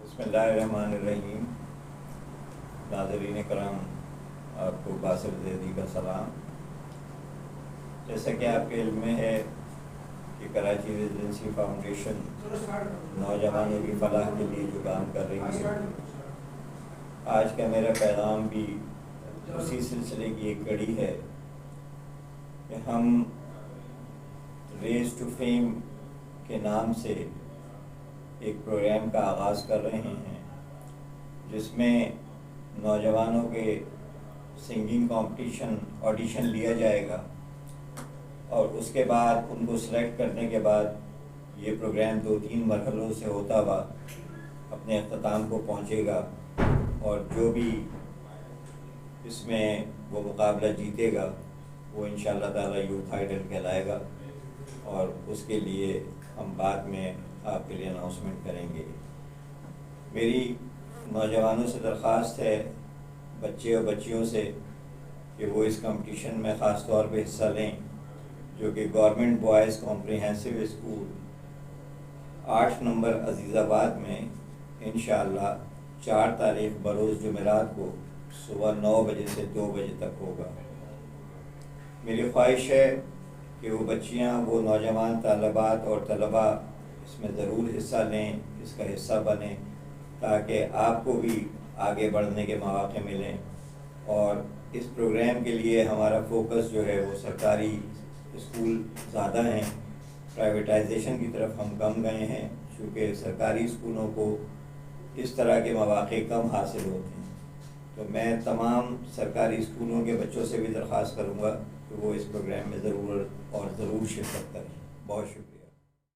बिस्मिल्लाहिर्रहमानिर्रहीम। नाज़रीन करम, आपको बासिर ज़ैदी का सलाम। जैसा कि आपके इल्म में है कि कराची रेजिडेंसी फाउंडेशन नौजवानों की फलाह के लिए जो काम कर रही है, आज का मेरा पैगाम भी उसी सिलसिले की एक कड़ी है कि हम रेस टू फेम के नाम से एक प्रोग्राम का आगाज़ कर रहे हैं, जिसमें नौजवानों के सिंगिंग कंपटीशन ऑडिशन लिया जाएगा और उसके बाद उनको सेलेक्ट करने के बाद ये प्रोग्राम 2-3 मरहलों से होता हुआ अपने अख्ताम को पहुंचेगा और जो भी इसमें वो मुकाबला जीतेगा वो इंशाअल्लाह ताला यूथ आइडल कहलाएगा और उसके लिए हम बाद में आपके लिए अनाउंसमेंट करेंगे। मेरी नौजवानों से दरख्वास्त है, बच्चे और बच्चियों से, कि वो इस कंपटीशन में ख़ास तौर पे हिस्सा लें, जो कि government boys comprehensive school 8 number Azizabad में इंशाअल्लाह 4 तारीख़ बरोज़ जुमेरात को सुबह 9 बजे से 2 बजे तक होगा। मेरी ख्वाहिश है कि वो बच्चियाँ, वो नौजवान तालिबात और तलबा इसमें ज़रूर हिस्सा लें, इसका हिस्सा बनें, ताकि आपको भी आगे बढ़ने के मौक़े मिलें। और इस प्रोग्राम के लिए हमारा फोकस जो है वो सरकारी स्कूल ज़्यादा हैं, प्राइवेटाइजेशन की तरफ हम कम गए हैं, चूँकि सरकारी स्कूलों को इस तरह के मौक़े कम हासिल होते हैं। तो मैं तमाम सरकारी स्कूलों के बच्चों से भी दरख्वास्त करूँगा कि वो इस प्रोग्राम में ज़रूर शिरकत करें। बहुत शुक्रिया।